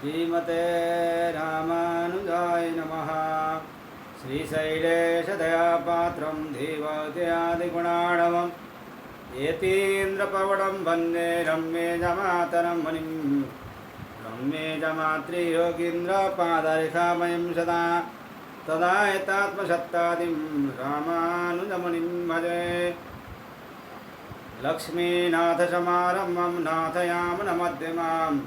श्रीमते रामानुजाय नमः। श्रीशैलेशदयापात्रं देवदयादिगुणाणवं यतीन्द्रपवनं वन्दे रम्येजमातरं मुनिं रम्येजमातृयोगीन्द्रपादरेखामयं सदा तदा एतात्मसत्तादिं रामानुजमुनिं भजे। लक्ष्मीनाथसमारम्भं नाथयामुनमध्यमाम्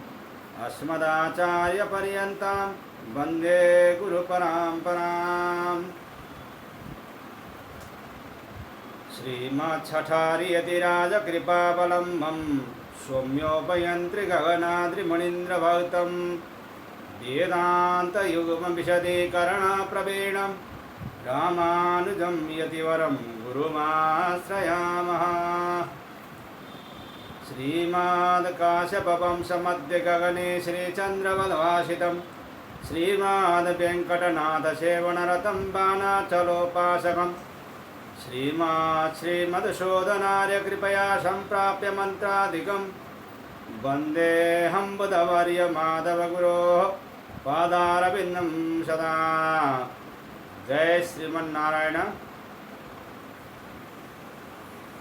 अस्मदाचार्यपर्यन्तां वन्दे गुरुपरम्पराम्। श्रीमच्छठारियतिराजकृपावलम्बं सौम्योपयन्त्रिगगनाद्रिमणीन्द्रभक्तं वेदान्तयुग्मविशदीकरणप्रवीणं रामानुजं यतिवरं गुरुमाश्रयामः। श्रीमद्काश्यपवंशमध्ये गगने श्रीचन्द्रवद्भासितं श्रीमद्वेङ्कटनाथसेवनरतं बाणाचलोपासकं श्रीमदशोधनार्यकृपया सम्प्राप्य मन्त्रादिकं वन्देऽहं बुधवर्यमाधवगुरोः पादारविन्दं सदा। जय श्रीमन्नारायण।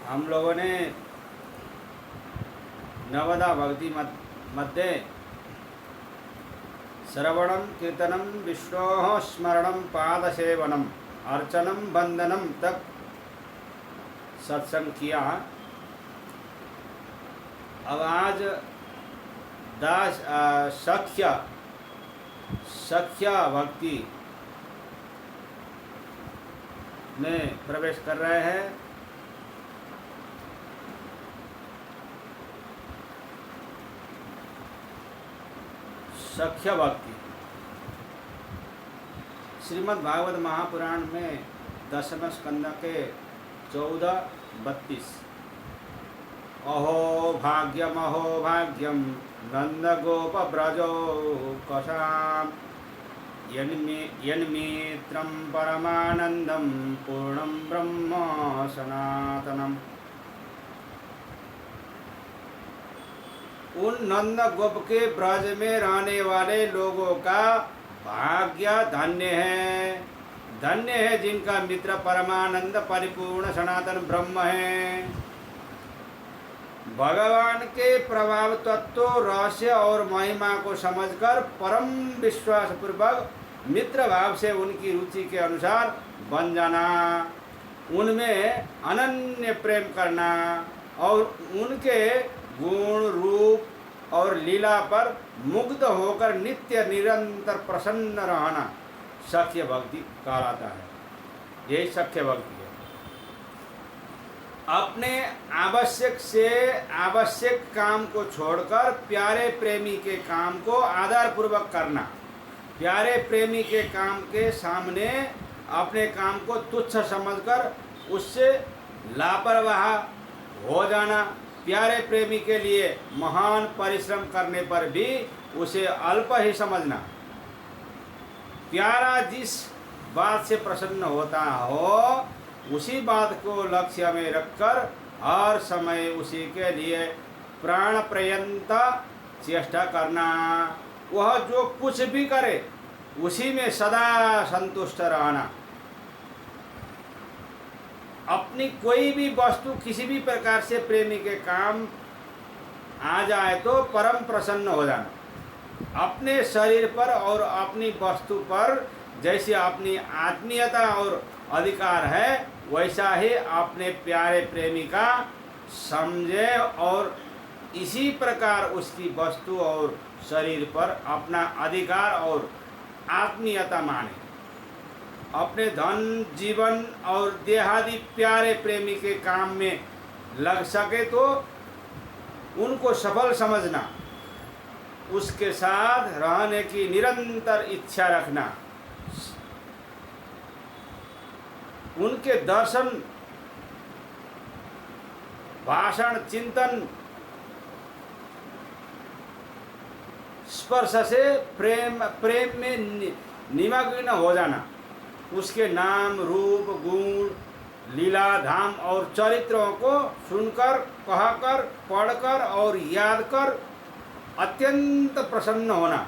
हम लोगों ने नवदा भक्ति मध्ये श्रवणं कीर्तनं विष्णोः स्मरणं पादसेवनम अर्चनम वंदनम तक सत्संग किया। अब आज सख्य भक्ति में प्रवेश कर रहे हैं। सख्य भक्ति श्रीमद् भागवत महापुराण में 10वें स्कंद के 14-32। अहो भाग्यम नंद गोप ब्रजो कषाम यन्मित्रं परमानंदम पूर्णं ब्रह्म सनातनम। उन नंद गोप के ब्रज में रहने वाले लोगों का भाग्य धन्य है जिनका मित्र परमानंद परिपूर्ण सनातन ब्रह्म है। भगवान के प्रभाव तत्व रहस्य और महिमा को समझकर परम विश्वास पूर्वक मित्र भाव से उनकी रुचि के अनुसार बन जाना, उनमें अनन्य प्रेम करना और उनके गुण रूप और लीला पर मुग्ध होकर नित्य निरंतर प्रसन्न रहना सख्य भक्ति कहलाता है। यही सख्य भक्ति है। अपने आवश्यक काम को छोड़कर प्यारे प्रेमी के काम को आदर पूर्वक करना, प्यारे प्रेमी के काम के सामने अपने काम को तुच्छ समझकर उससे लापरवाह हो जाना, प्यारे प्रेमी के लिए महान परिश्रम करने पर भी उसे अल्प ही समझना, प्यारा जिस बात से प्रसन्न होता हो उसी बात को लक्ष्य में रखकर हर समय उसी के लिए प्राण पर्यंत चेष्टा करना, वह जो कुछ भी करे उसी में सदा संतुष्ट रहना। अपनी कोई भी वस्तु किसी भी प्रकार से प्रेमी के काम आ जाए तो परम प्रसन्न हो जाना। अपने शरीर पर और अपनी वस्तु पर जैसे अपनी आत्मीयता और अधिकार है वैसा ही अपने प्यारे प्रेमी का समझे और इसी प्रकार उसकी वस्तु और शरीर पर अपना अधिकार और आत्मीयता माने। अपने धन जीवन और देहादि प्यारे प्रेमी के काम में लग सके तो उनको सफल समझना, उसके साथ रहने की निरंतर इच्छा रखना, उनके दर्शन भाषण चिंतन स्पर्श से प्रेम में निमग्न हो जाना, उसके नाम रूप गुण लीला धाम और चरित्रों को सुनकर कहकर पढ़कर और याद कर अत्यंत प्रसन्न होना,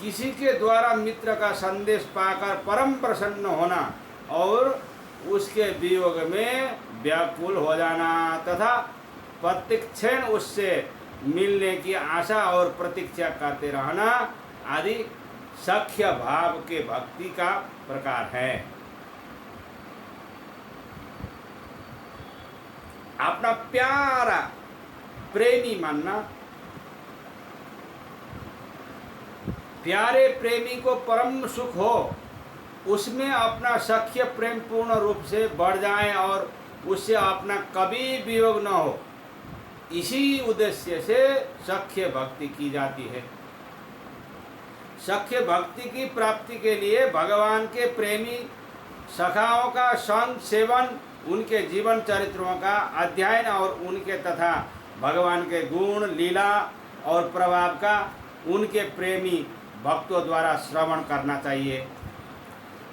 किसी के द्वारा मित्र का संदेश पाकर परम प्रसन्न होना और उसके वियोग में व्याकुल हो जाना तथा प्रतिक्षण उससे मिलने की आशा और प्रतीक्षा करते रहना आदि सख्य भाव के भक्ति का प्रकार है। अपना प्यारा प्रेमी मानना, प्यारे प्रेमी को परम सुख हो, उसमें अपना सख्य प्रेम पूर्ण रूप से बढ़ जाए और उससे अपना कभी वियोग न हो, इसी उद्देश्य से सख्य भक्ति की जाती है। सख्य भक्ति की प्राप्ति के लिए भगवान के प्रेमी सखाओं का संग सेवन, उनके जीवन चरित्रों का अध्ययन और उनके तथा भगवान के गुण लीला और प्रभाव का उनके प्रेमी भक्तों द्वारा श्रवण करना चाहिए।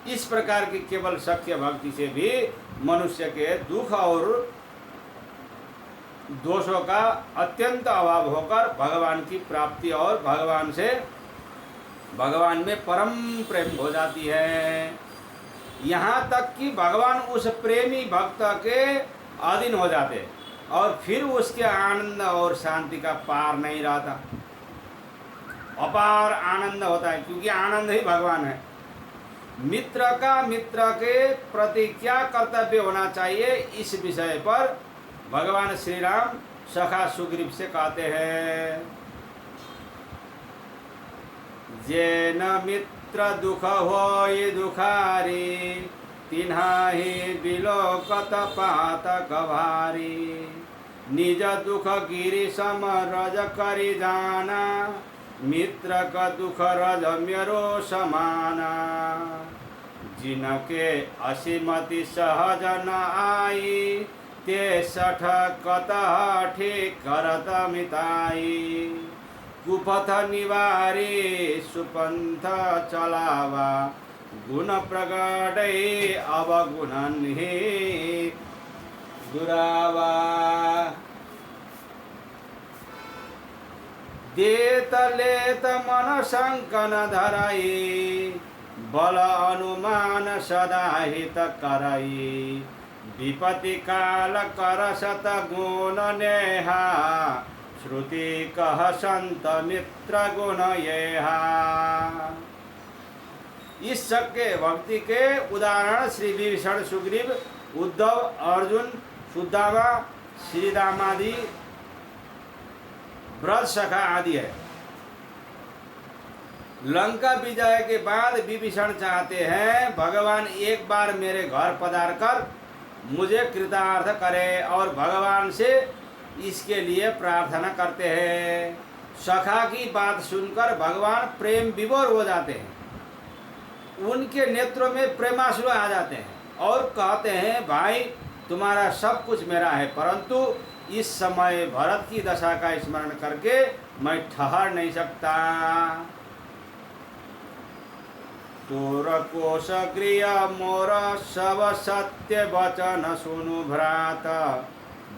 इस प्रकार की केवल सख्य भक्ति से भी मनुष्य के दुख और दोषों का अत्यंत अभाव होकर भगवान की प्राप्ति और भगवान में परम प्रेम हो जाती है। यहाँ तक कि भगवान उस प्रेमी भक्त के अधीन हो जाते और फिर उसके आनंद और शांति का पार नहीं रहता, अपार आनंद होता है, क्योंकि आनंद ही भगवान है। मित्र का मित्र के प्रति क्या कर्तव्य होना चाहिए, इस विषय पर भगवान श्री राम सखा सुग्रीव से कहते हैं, जेन मित्र दुख होय दुखारी, तिन्हाहि बिलोकत पातक भारी। निज दुख गिरि सम रज करि जाना, मित्र का दुख रज मेरो समाना। जिनके असीमति सहज न आई, ते सठ कतः ठीक करत मिताई। कुपथ निवारी सुपंथ चलावा, गुण प्रगटै अवगुणन ही दुरावा। देत लेत मन संकन धराई, बल अनुमान सदा हित करई। विपत्ति काल कर सत गुण नेहा, श्रुति कह संत मित्र गुण येहा। इस सख्य भक्ति के उदाहरण श्री विभीषण, सुग्रीव, उद्धव, अर्जुन, सुदामा, श्रीरामादि, ब्रज सखा आदि है। लंका विजय के बाद विभीषण चाहते हैं भगवान एक बार मेरे घर पधार कर मुझे कृतार्थ करे, और भगवान से इसके लिए प्रार्थना करते हैं। सखा की बात सुनकर भगवान प्रेम विभोर हो जाते हैं, उनके नेत्रों में प्रेमाश्रु आ जाते हैं और कहते हैं, भाई तुम्हारा सब कुछ मेरा है, परंतु इस समय भरत की दशा का स्मरण करके मैं ठहर नहीं सकता। तोर कोश गृह मोर सब सत्य वचन सुनु भ्रात,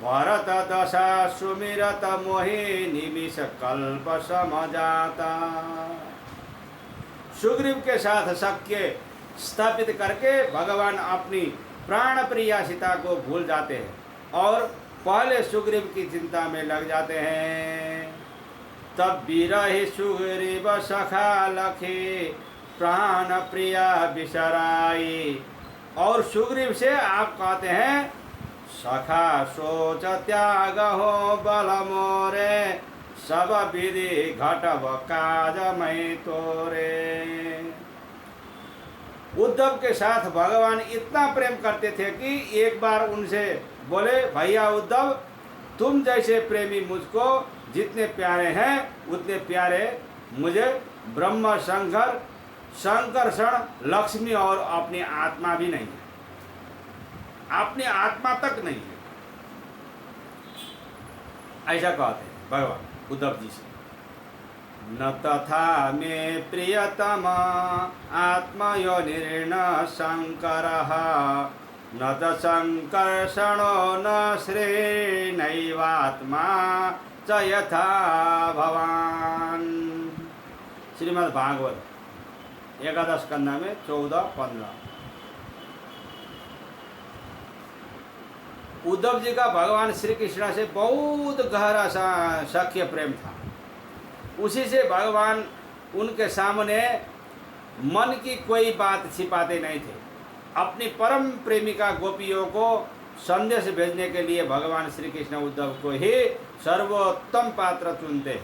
भरत दशा सुमिरत मोहि निमिष कल्प समझाता। सुग्रीव के साथ सख्य स्थापित करके भगवान अपनी प्राण प्रिया सीता को भूल जाते हैं और पहले सुग्रीव की चिंता में लग जाते हैं। तब बिरहि सुग्रीव सखा लखे, प्राण प्रिया बिसराई। और सुग्रीव से आप कहते हैं, सखा सोच त्याग हो बल मोरे, सब विधि घटव काज मैं तोरे। उद्धव के साथ भगवान इतना प्रेम करते थे कि एक बार उनसे बोले, भैया उद्धव, तुम जैसे प्रेमी मुझको जितने प्यारे हैं उतने प्यारे मुझे ब्रह्म शंकर संकर्षण लक्ष्मी और अपनी आत्मा भी नहीं है, अपनी आत्मा तक नहीं है। ऐसा कहते हैं भगवान उद्धव जी से। न तथा में प्रियतम आत्मयोनिर्न शंकरः, न त संकर्षणो न श्रेणैवात्मा च यथा भवान्। श्रीमद् भागवत 11 स्कंद में 14-15। उद्धव जी का भगवान श्री कृष्ण से बहुत गहरा सख्य प्रेम था। उसी से भगवान उनके सामने मन की कोई बात छिपाते नहीं थे। अपनी परम प्रेमिका गोपियों को संदेश भेजने के लिए भगवान श्री कृष्ण उद्धव को ही सर्वोत्तम पात्र चुनते हैं।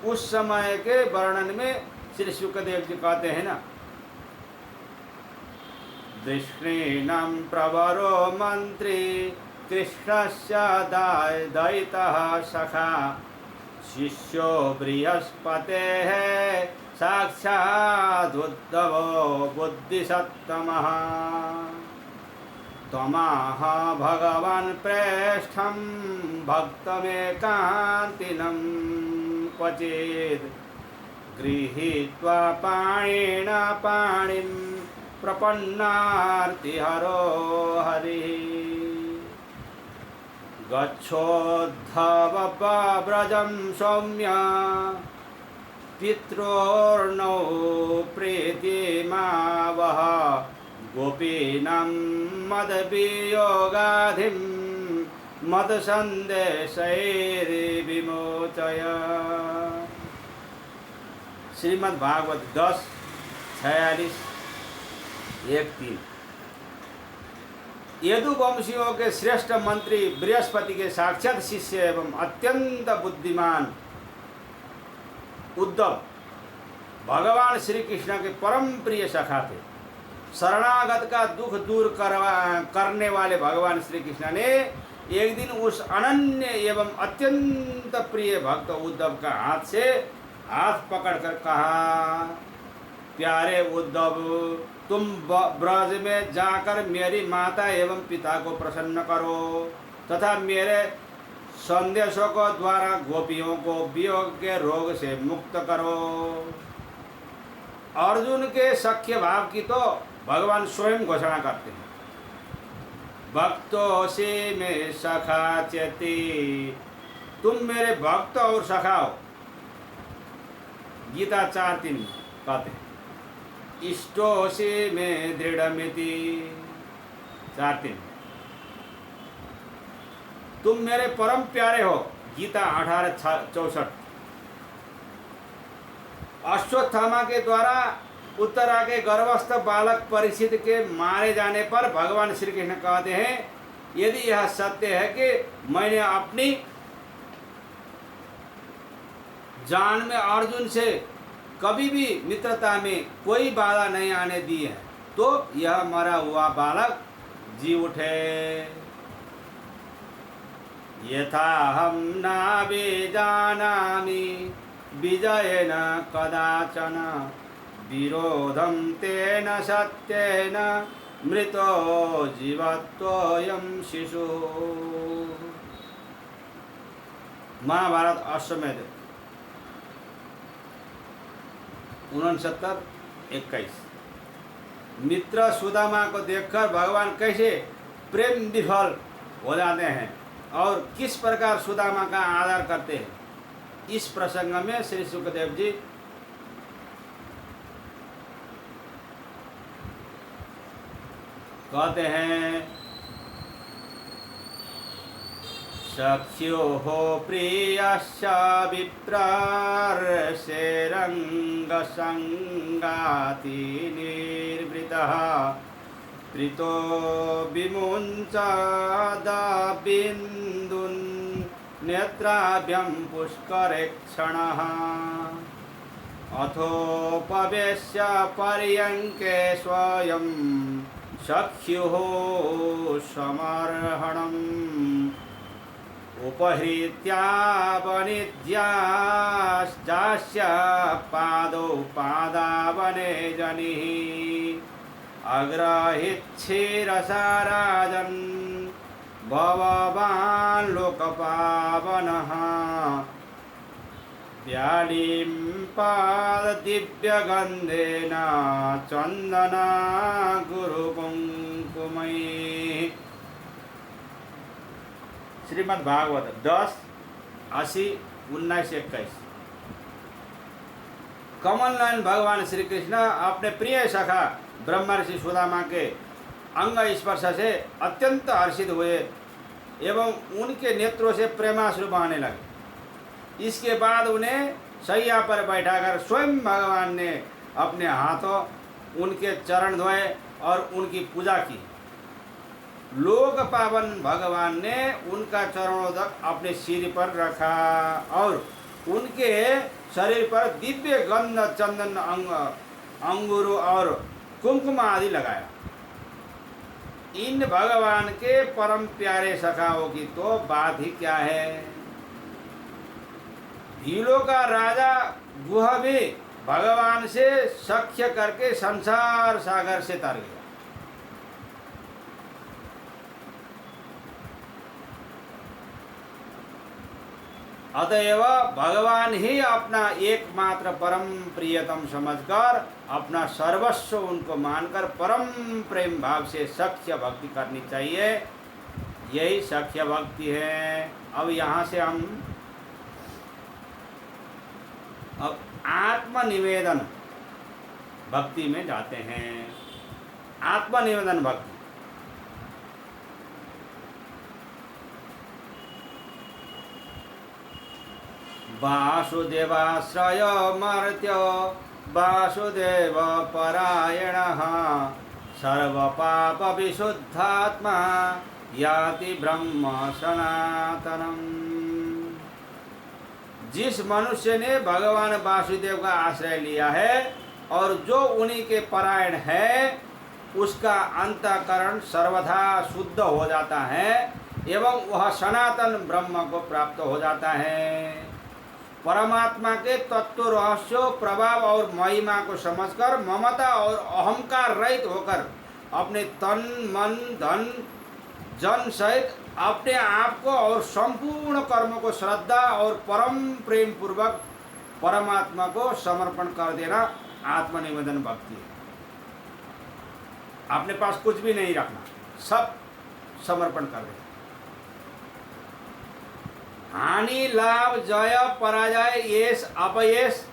उस समय के वर्णन में श्री सुखदेव जी कहते हैं ना, वृष्णीनां प्रवरो मंत्री कृष्णस्य दयितः सखा शिष्यो बृहस्पतेः साक्षात् उद्धवो बुद्धिसत्तमः त्वमाह भगवान् प्रेष्ठं भक्तमेकान्तिनं क्वचित् गृहीत्वा पाणिन पाणिं प्रपन्नार्तिहरो हरिः गच्छोद्धव व्रजं सौम्य पित्रोर्नो प्रीतिमावह गोपीनां मदवियोगाधिं मदसन्देशैर्विमोचय। श्रीमद् भागवत 10:46-1-3। यदुवंशियों के श्रेष्ठ मंत्री बृहस्पति के साक्षात शिष्य एवं अत्यंत बुद्धिमान उद्धव भगवान श्री कृष्ण के परम प्रिय सखा थे। शरणागत का दुख दूर करने वाले भगवान श्री कृष्ण ने एक दिन उस अनन्य एवं अत्यंत प्रिय भक्त उद्धव का हाथ पकड़कर कहा, प्यारे उद्धव, तुम ब्रज में जाकर मेरी माता एवं पिता को प्रसन्न करो तथा मेरे संदेशों को द्वारा गोपियों को वियोग के रोग से मुक्त करो। अर्जुन के सख्य भाव की तो भगवान स्वयं घोषणा करते हैं, भक्तोऽसि मे सखा चेति, तुम मेरे भक्त और सखा हो। गीता 4:3 कहते हैं, इष्टोऽसि मे दृढ़मिति 4:3, तुम मेरे परम प्यारे हो। गीता 18:64। अश्वत्थामा के द्वारा उत्तरा के गर्भस्थ बालक परीक्षित के मारे जाने पर भगवान श्री कृष्ण कहते हैं, यदि यह सत्य है कि मैंने अपनी जान में अर्जुन से कभी भी मित्रता में कोई बाधा नहीं आने दी है, तो यह मरा हुआ बालक जी उठे। यथा हम नाभिजानामि विजयेन कदाचन विरोधं तेन सत्येन मृतो जीवत्वोऽयं शिशु। महाभारत अश्वमेध 69:21। मित्र सुदामा को देखकर भगवान कैसे प्रेम विफल हो जाते हैं और किस प्रकार सुदामा का आदर करते हैं, इस प्रसंग में श्री सुखदेव जी कहते हैं, सख्योः प्रियस्य विप्रार्षेरङ्गसङ्गाति निर्वृतः प्रीतो विमुञ्चदाबिन्दुन् नेत्राभ्यं पुष्करेक्षणः अथोपवेश्य पर्यङ्के स्वयं सख्युः समर्हणम् उपहृत्यावनिध्याश्चास्य पादौ पादावने जनिः अग्रहिच्छिरसाराजन् भगवान् लोकपावनः व्यालिं पाददिव्यगन्धेन चन्दना गुरुकुङ्कुमैः। श्रीमद् भागवत 10:80-19-21। कमल नयन भगवान श्री कृष्ण अपने प्रिय सखा ब्रह्मर्षि सुदामा के अंग स्पर्श से अत्यंत हर्षित हुए एवं उनके नेत्रों से प्रेमाश्रु बहने लगे। इसके बाद उन्हें शैया पर बैठाकर स्वयं भगवान ने अपने हाथों उनके चरण धोए और उनकी पूजा की। लोक पावन भगवान ने उनका चरणों तक अपने सिर पर रखा और उनके शरीर पर दिव्य गंध चंदन अंगूर और कुमकुम आदि लगाया। इन भगवान के परम प्यारे सखाओं की तो बात ही क्या है। भीलों का राजा गुह भी भगवान से सख्य करके संसार सागर से तर गया। अतएव भगवान ही अपना एकमात्र परम प्रियतम समझकर अपना सर्वस्व उनको मानकर परम प्रेम भाव से सख्य भक्ति करनी चाहिए। यही सख्य भक्ति है। अब यहाँ से हम अब आत्मनिवेदन भक्ति में जाते हैं। आत्मनिवेदन भक्ति वासुदेवाश्रय मर्त्य वासुदेव परायणः सर्वपाप विशुद्धात्मा याति ब्रह्म सनातनम। जिस मनुष्य ने भगवान वासुदेव का आश्रय लिया है और जो उन्हीं के परायण है उसका अंतःकरण सर्वथा शुद्ध हो जाता है एवं वह सनातन ब्रह्म को प्राप्त हो जाता है। परमात्मा के तत्व रहस्य प्रभाव और महिमा को समझकर ममता और अहंकार रहित होकर अपने तन मन धन जन सहित अपने आप को और संपूर्ण कर्म को श्रद्धा और परम प्रेम पूर्वक परमात्मा को समर्पण कर देना आत्मनिवेदन भक्ति है। अपने पास कुछ भी नहीं रखना, सब समर्पण कर देना। हानि लाभ जय पराजय यश अपयश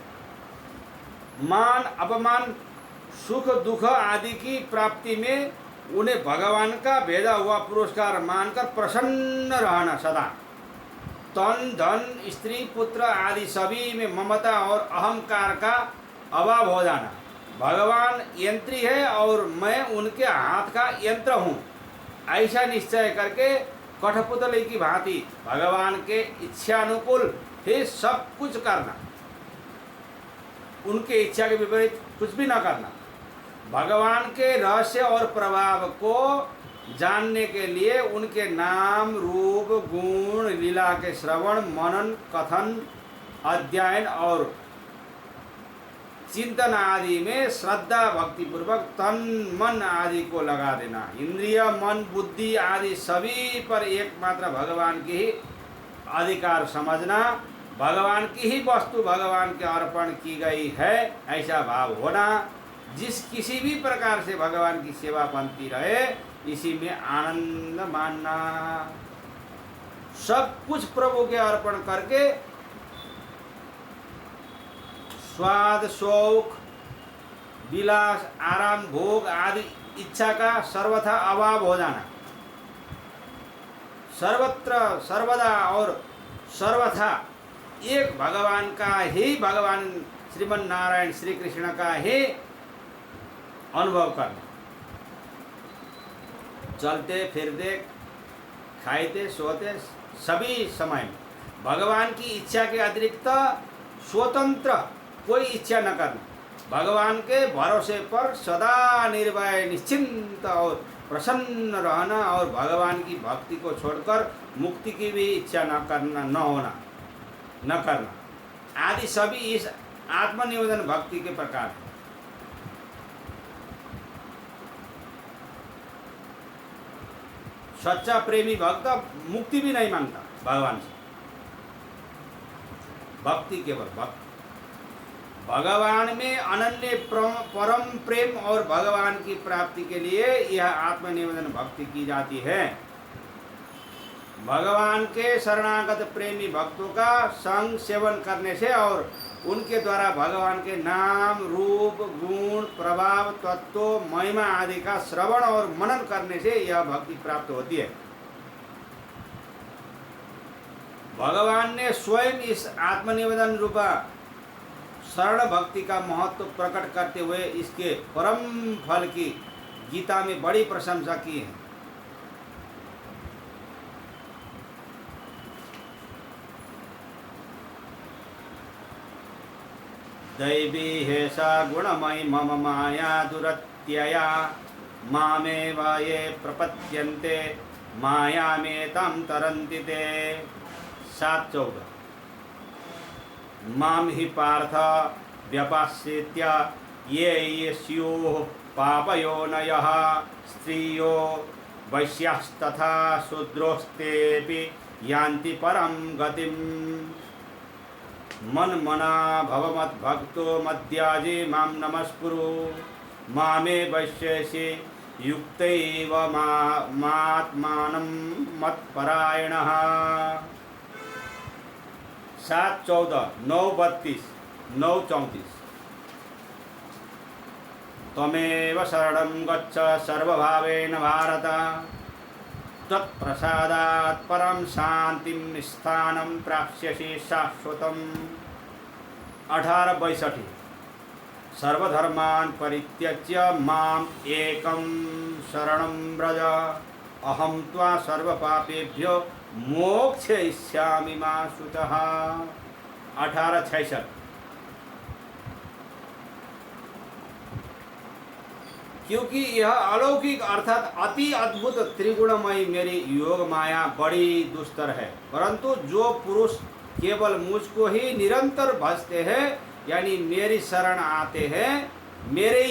मान अपमान सुख दुख आदि की प्राप्ति में उन्हें भगवान का भेजा हुआ पुरस्कार मानकर प्रसन्न रहना सदा। तन धन स्त्री पुत्र आदि सभी में ममता और अहंकार का अभाव हो जाना। भगवान यंत्री है और मैं उनके हाथ का यंत्र हूँ, ऐसा निश्चय करके कठपुतली की भांति भगवान के इच्छानुकूल ही सब कुछ करना, उनके इच्छा के विपरीत कुछ भी न करना। भगवान के रहस्य और प्रभाव को जानने के लिए उनके नाम रूप गुण लीला के श्रवण मनन कथन अध्ययन और चिंतन आदि में श्रद्धा भक्ति पूर्वक तन मन आदि को लगा देना। इंद्रिय मन बुद्धि आदि सभी पर एकमात्र भगवान की ही अधिकार समझना। भगवान की ही वस्तु भगवान के अर्पण की गई है ऐसा भाव होना। जिस किसी भी प्रकार से भगवान की सेवा बनती रहे इसी में आनंद मानना। सब कुछ प्रभु के अर्पण करके स्वाद शौक विलास आराम भोग आदि इच्छा का सर्वथा अभाव हो जाना। सर्वत्र सर्वदा और सर्वथा एक भगवान का ही भगवान श्रीमन नारायण श्री कृष्ण का ही अनुभव करना। चलते फिरते खाते सोते सभी समय में भगवान की इच्छा के अतिरिक्त स्वतंत्र कोई इच्छा न करना। भगवान के भरोसे पर सदा निर्भय निश्चिंत और प्रसन्न रहना और भगवान की भक्ति को छोड़कर मुक्ति की भी इच्छा न करना आदि सभी इस आत्मनिवेदन भक्ति के प्रकार हैं। सच्चा प्रेमी भक्त मुक्ति भी नहीं मांगता भगवान से, भक्ति केवल भक्ति। भगवान में अनन्य परम प्रेम और भगवान की प्राप्ति के लिए यह आत्मनिवेदन भक्ति की जाती है। भगवान के शरणागत प्रेमी भक्तों का संग सेवन करने से और उनके द्वारा भगवान के नाम, रूप, गुण, प्रभाव, तत्व, महिमा आदि का श्रवण और मनन करने से यह भक्ति प्राप्त होती है। भगवान ने स्वयं इस आत्मनिवेदन रूपा शरण भक्ति का महत्व प्रकट करते हुए इसके परम फल की गीता में बड़ी प्रशंसा की है। दैवी हेषा गुणमयी मम माया दुरत्यया मामेव ये प्रपद्यन्ते मायामेतां तरन्ति ते। 7:14 माम हि पार्थ व्यपास्येत्य ये स्युः पापयोनयः स्त्रियो वैश्यास्तथा शूद्रोस्तेऽपि यान्ति परं गतिम्। मन्मना भव मद्भक्तो मद्याजी मां नमस्कुरु मामे वैश्यसि युक्तैव मात्मानं मत्परायणः। 7:14 9:32 9:34 त्वमेव शरणं गच्छ सर्वभावेन भारत तत्प्रसादात् परं शान्तिं स्थानं प्राप्स्यसि शाश्वतम्। 18:62 सर्वधर्मान् परित्यज्य माम् एकं शरणं व्रज अहं त्वा सर्वपापेभ्यो मोक्षयिष्यामि मा शुचः। 18:66 क्योंकि यह अलौकिक अर्थात अति अद्भुत त्रिगुणमयी मेरी योग माया बड़ी दुस्तर है, परंतु जो पुरुष केवल मुझको ही निरंतर भजते हैं, यानी मेरी शरण आते हैं, मेरी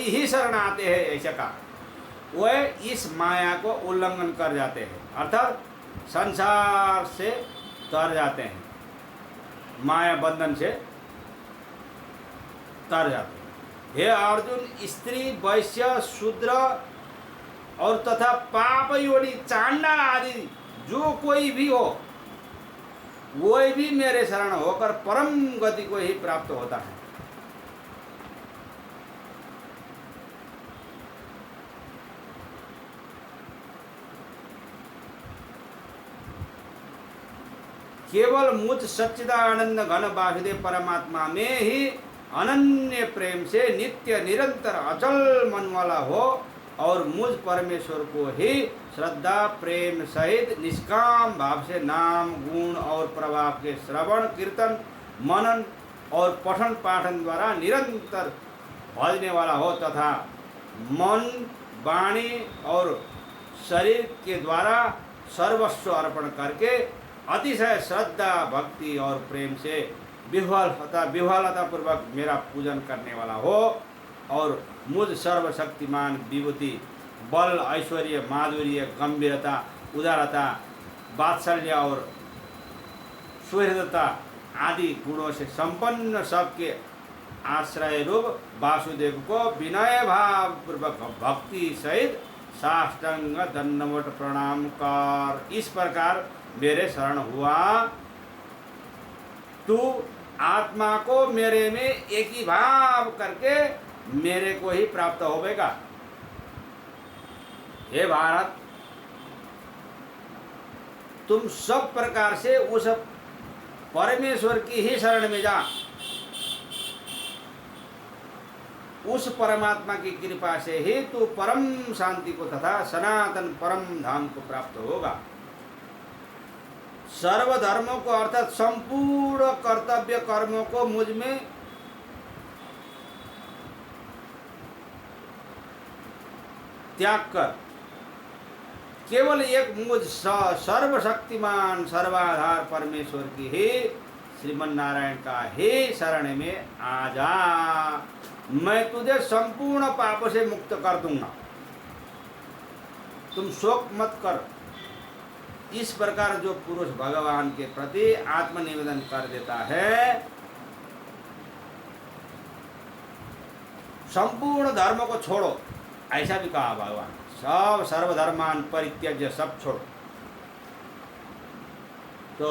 ही शरण आते हैं ऐसा कहा, वह इस माया को उल्लंघन कर जाते हैं, अर्थात संसार से तर जाते हैं, माया बंधन से तर जाते हैं। हे अर्जुन, स्त्री, वैश्य, शूद्र और तथा पाप योनि चांडाल आदि जो कोई भी हो, वह भी मेरे शरण होकर परम गति को ही प्राप्त होता है। केवल मुझ सच्चिदानंद घन वासुदेव परमात्मा में ही अनन्य प्रेम से नित्य निरंतर अचल मन वाला हो और मुझ परमेश्वर को ही श्रद्धा प्रेम सहित निष्काम भाव से नाम, गुण और प्रभाव के श्रवण, कीर्तन, मनन और पठन पाठन द्वारा निरंतर भजने वाला हो तथा मन, वाणी और शरीर के द्वारा सर्वस्व अर्पण करके अतिशय श्रद्धा, भक्ति और प्रेम से विह्वलता पूर्वक मेरा पूजन करने वाला हो और मुझ सर्वशक्तिमान विभूति, बल, ऐश्वर्य, माधुर्य, गंभीरता, उदारता, वात्सल्य और सुहृदता आदि गुणों से संपन्न सबके आश्रय रूप वासुदेव को विनय भाव पूर्वक भक्ति सहित साष्टांग दंडवत प्रणाम कर इस प्रकार मेरे शरण हुआ। तू आत्मा को मेरे में एक ही भाव करके मेरे को ही प्राप्त होवेगा। हे भारत, तुम सब प्रकार से उस परमेश्वर की ही शरण में जा। उस परमात्मा की कृपा से ही तू परम शांति को तथा सनातन परम धाम को प्राप्त होगा। सर्व धर्मों को अर्थात संपूर्ण कर्तव्य कर्मों को मुझ में त्याग कर केवल एक मुझ सर्वशक्तिमान सर्वाधार परमेश्वर की ही श्रीमन नारायण का ही शरण में आ जा। मैं तुझे संपूर्ण पापों से मुक्त कर दूंगा, तुम शोक मत कर। इस प्रकार जो पुरुष भगवान के प्रति आत्मनिवेदन कर देता है, संपूर्ण धर्म को छोड़ो, ऐसा भी कहा भगवान। सब सर्वधर्मान परित्यज्य, सब छोड़ो। तो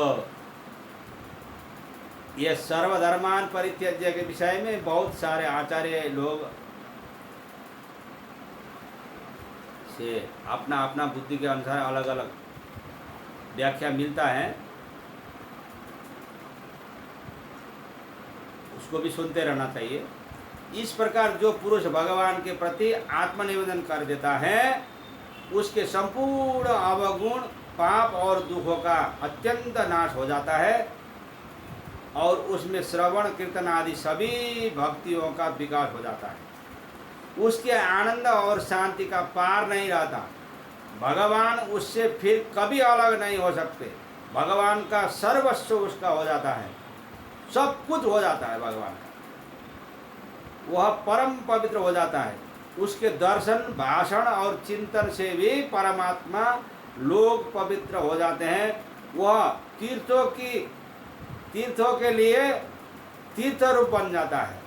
ये सर्वधर्मान परित्यज्य के विषय में बहुत सारे आचार्य लोग से अपना अपना बुद्धि के अनुसार अलग अलग व्याख्या मिलता है, उसको भी सुनते रहना चाहिए। इस प्रकार जो पुरुष भगवान के प्रति आत्मनिवेदन कर देता है उसके संपूर्ण अवगुण पाप और दुखों का अत्यंत नाश हो जाता है और उसमें श्रवण कीर्तन आदि सभी भक्तियों का विकास हो जाता है। उसके आनंद और शांति का पार नहीं रहता। भगवान उससे फिर कभी अलग नहीं हो सकते। भगवान का सर्वस्व उसका हो जाता है, सब कुछ हो जाता है भगवान का। वह परम पवित्र हो जाता है। उसके दर्शन भाषण और चिंतन से भी परमात्मा लोग पवित्र हो जाते हैं। वह तीर्थों के लिए तीर्थ रूप बन जाता है।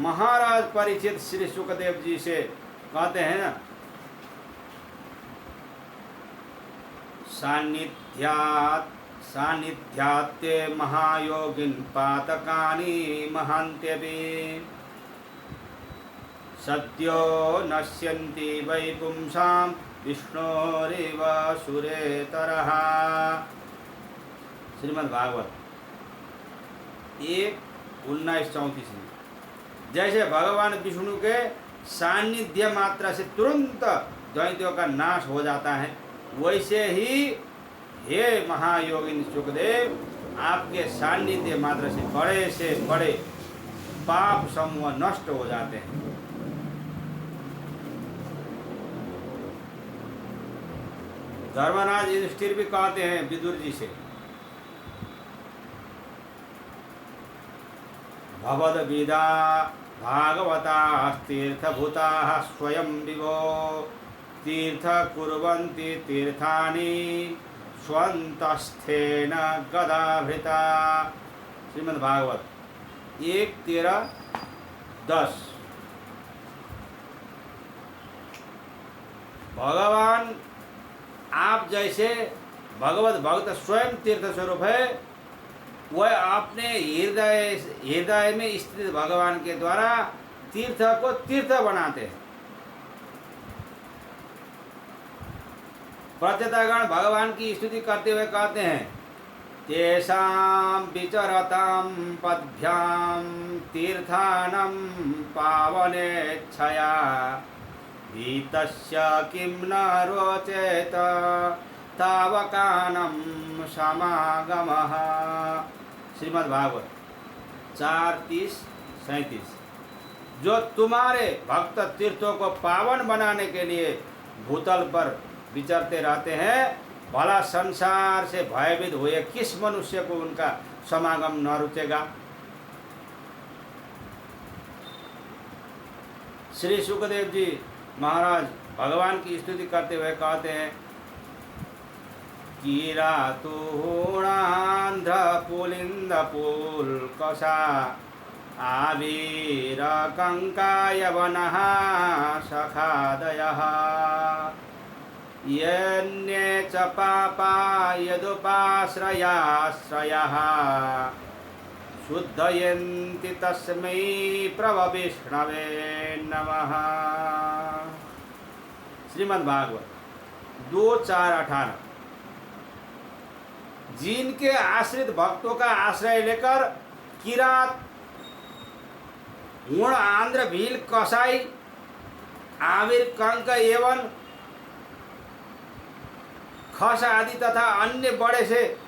महाराज परीक्षित श्री सुखदेव जी से कहते हैं ना, सान्निध्यात्ते महायोगिन पातकानि महान्त्यपि सद्यो नश्यन्ति वै पुंसां विष्णोरिव सुरेतरः। श्रीमद् भागवत 1:19-34 में जैसे भगवान विष्णु के सान्निध्य मात्रा से तुरंत दैत्यों का नाश हो जाता है, वैसे ही हे महायोगिन सुखदेव आपके सान्निध्य मात्रा से बड़े पाप समूह नष्ट हो जाते हैं। धर्मराज युधिष्ठिर भी कहते हैं विदुर जी से, भवद्विदा भागवतास्तीर्थभूताः स्वयं विभो तीर्थ कुर्वन्ति तीर्थानि स्वन्तस्थेन गदाभृता। श्रीमद् भागवत 1:13-10। भगवान आप जैसे भगवत भक्त स्वयं तीर्थ स्वरूप है, वह अपने हृदय में स्थित भगवान के द्वारा तीर्थ को तीर्थ बनाते हैं। प्रत्यतागण भगवान की स्तुति करते हुए कहते हैं, तेषां विचरतां पद्भ्यां तीर्थानं पावनेच्छया भीतस्य किं न रोचेत तावकानं समागमः। श्रीमद् भागवत 4:30-37। जो तुम्हारे भक्त तीर्थों को पावन बनाने के लिए भूतल पर विचरते रहते हैं, भला संसार से भयभीत हुए किस मनुष्य को उनका समागम न रुचेगा। श्री सुखदेव जी महाराज भगवान की स्तुति करते हुए कहते हैं, किरातूणान्ध्र पुलिंद पुलकसा आवीर कंकाय वनः सखादयः यन्ये च पापा यदुपाश्रयाश्रयः शुद्धयन्ति तस्मै प्रभविष्णवे नमः। श्रीमद् भागवत 2:4-18। जिनके आश्रित भक्तों का आश्रय लेकर किरात गुण आंध्र भील कसाई आविर कंक एवं खस आदि तथा अन्य बड़े से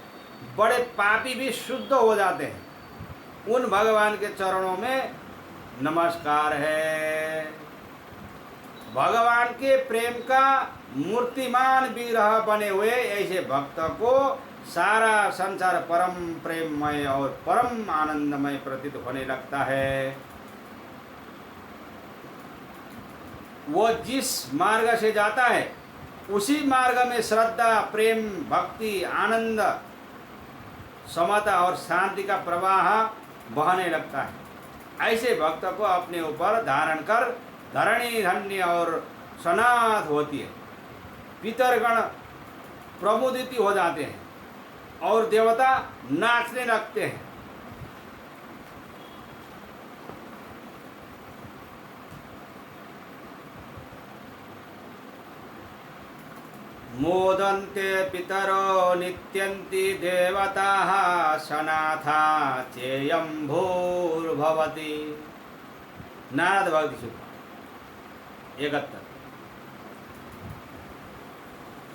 बड़े पापी भी शुद्ध हो जाते हैं, उन भगवान के चरणों में नमस्कार है। भगवान के प्रेम का मूर्तिमान विग्रह बने हुए ऐसे भक्त को सारा संसार परम प्रेममय और परम आनंदमय प्रतीत होने लगता है। वो जिस मार्ग से जाता है उसी मार्ग में श्रद्धा, प्रेम, भक्ति, आनंद, समता और शांति का प्रवाह बहने लगता है। ऐसे भक्त को अपने ऊपर धारण कर धरणी धन्य और सनाथ होती है। पितरगण प्रमुदित हो जाते हैं और देवता नाचने लगते हैं। मोदन्ते पितरो नित्यन्ति देवताः सनाथा चेयं भूर्भवति। नारद भक्ति सूत्र 71।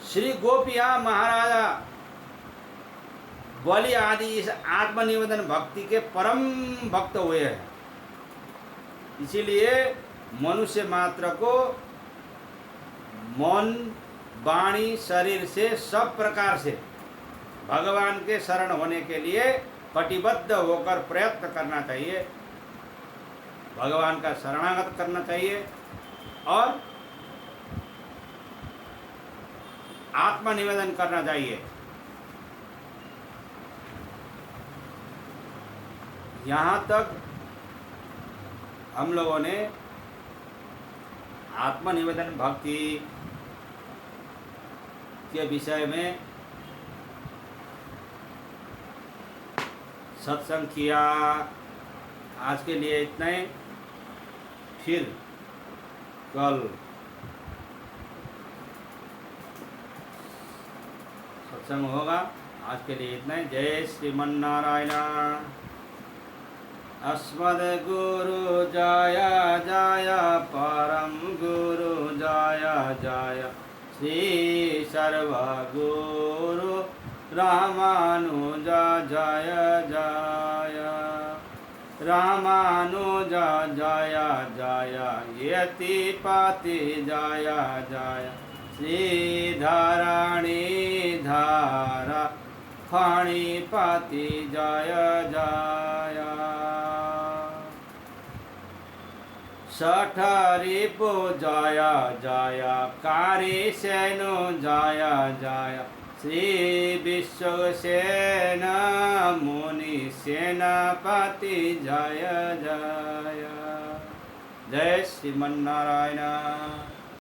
श्री गोपियाँ महाराजा बलि आदि इस आत्मनिवेदन भक्ति के परम भक्त हुए हैं। इसीलिए मनुष्य मात्र को मन वाणी शरीर से सब प्रकार से भगवान के शरण होने के लिए कटिबद्ध होकर प्रयत्न करना चाहिए, भगवान का शरणागत करना चाहिए और आत्मनिवेदन करना चाहिए। यहाँ तक हम लोगों ने आत्मनिवेदन भक्ति के विषय में सत्संग किया। आज के लिए इतना ही, फिर कल सत्संग होगा। आज के लिए इतना ही। जय श्रीमन्नारायण। अस्मद्गुरु जय जय परम गुरु जय जय श्री सर्वगुरु रामानुज जय जय रामानुज जय जय यतिपति जय जय श्रीधरणी धारा फणिपति जय जय सठरिपु जय जय कारिसेनु जय जय श्री विश्वसेन मुनि सेनापति जय जय। जय श्रीमन्नारायण।